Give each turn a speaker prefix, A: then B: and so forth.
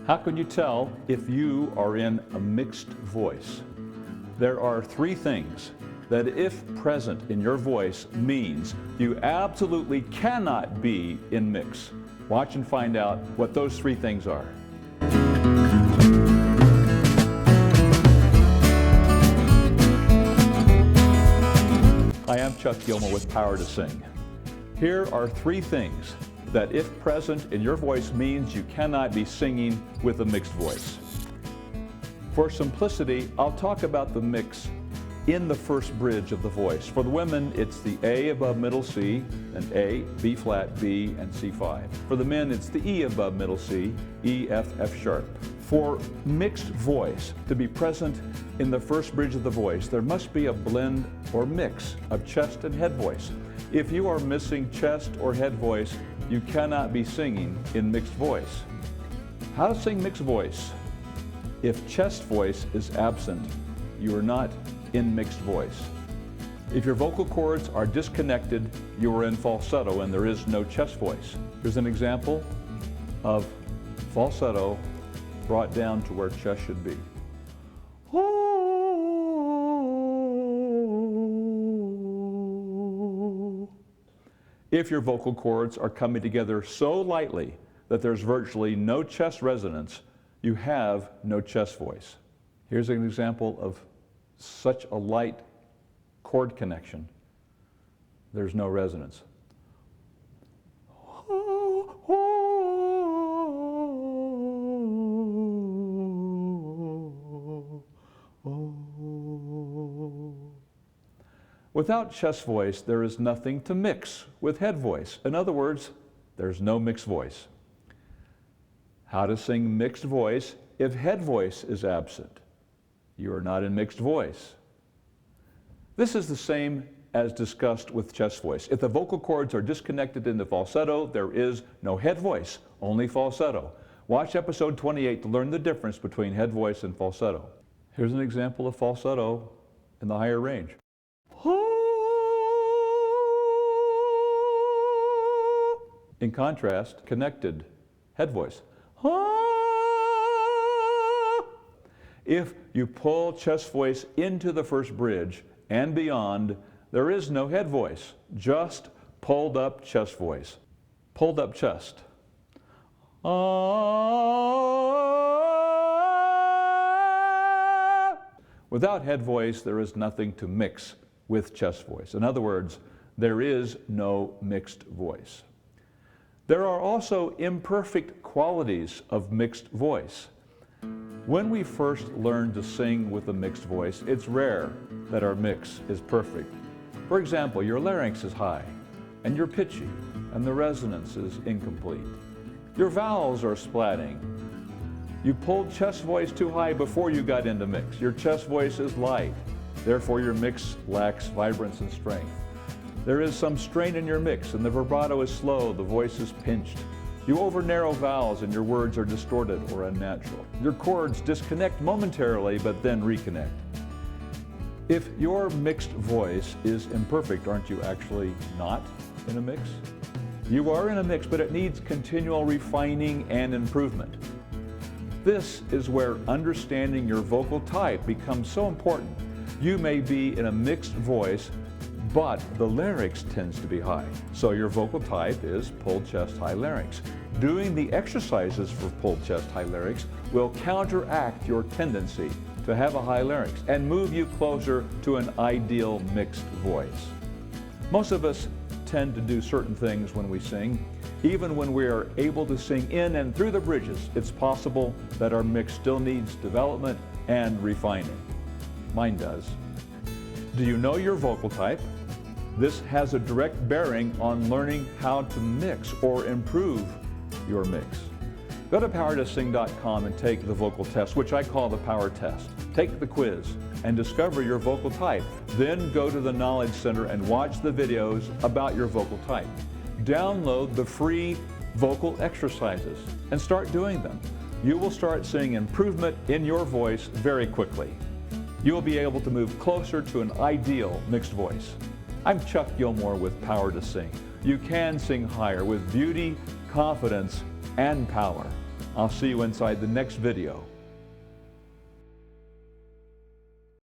A: How can you tell if you are in a mixed voice? There are three things that, if present in your voice, means you absolutely cannot be in mix. Watch and find out what those three things are. Hi, I'm Chuck Gilmore with Power to Sing. Here are three things that, if present in your voice, means you cannot be singing with a mixed voice. For simplicity, I'll talk about the mix in the first bridge of the voice. For the women, it's the A above middle C, and A, B flat, B, and C5. For the men, it's the E above middle C, E, F, F sharp. For mixed voice to be present in the first bridge of the voice, there must be a blend or mix of chest and head voice. If you are missing chest or head voice, you cannot be singing in mixed voice. How to sing mixed voice? If chest voice is absent, you are not in mixed voice. If your vocal cords are disconnected, you are in falsetto and there is no chest voice. Here's an example of falsetto brought down to where chest should be. If your vocal cords are coming together so lightly that there's virtually no chest resonance, you have no chest voice. Here's an example of such a light chord connection. There's no resonance. Without chest voice, there is nothing to mix with head voice. In other words, there's no mixed voice. How to sing mixed voice if head voice is absent? You are not in mixed voice. This is the same as discussed with chest voice. If the vocal cords are disconnected in the falsetto, there is no head voice, only falsetto. Watch episode 28 to learn the difference between head voice and falsetto. Here's an example of falsetto in the higher range. In contrast, connected head voice. If you pull chest voice into the first bridge and beyond, there is no head voice, just pulled up chest voice. Pulled up chest. Without head voice, there is nothing to mix with chest voice. In other words, there is no mixed voice. There are also imperfect qualities of mixed voice. When we first learn to sing with a mixed voice, it's rare that our mix is perfect. For example, your larynx is high, and you're pitchy, and the resonance is incomplete. Your vowels are splatting. You pulled chest voice too high before you got into mix. Your chest voice is light, therefore your mix lacks vibrance and strength. There is some strain in your mix, and the vibrato is slow, the voice is pinched. You over-narrow vowels and your words are distorted or unnatural. Your chords disconnect momentarily, but then reconnect. If your mixed voice is imperfect, aren't you actually not in a mix? You are in a mix, but it needs continual refining and improvement. This is where understanding your vocal type becomes so important. You may be in a mixed voice, but the larynx tends to be high. So your vocal type is pulled chest high larynx. Doing the exercises for pulled chest high larynx will counteract your tendency to have a high larynx and move you closer to an ideal mixed voice. Most of us tend to do certain things when we sing. Even when we are able to sing in and through the bridges, it's possible that our mix still needs development and refining. Mine does. Do you know your vocal type? This has a direct bearing on learning how to mix or improve your mix. Go to powertosing.com and take the vocal test, which I call the power test. Take the quiz and discover your vocal type. Then go to the Knowledge Center and watch the videos about your vocal type. Download the free vocal exercises and start doing them. You will start seeing improvement in your voice very quickly. You will be able to move closer to an ideal mixed voice. I'm Chuck Gilmore with Power to Sing. You can sing higher with beauty, confidence, and power. I'll see you inside the next video.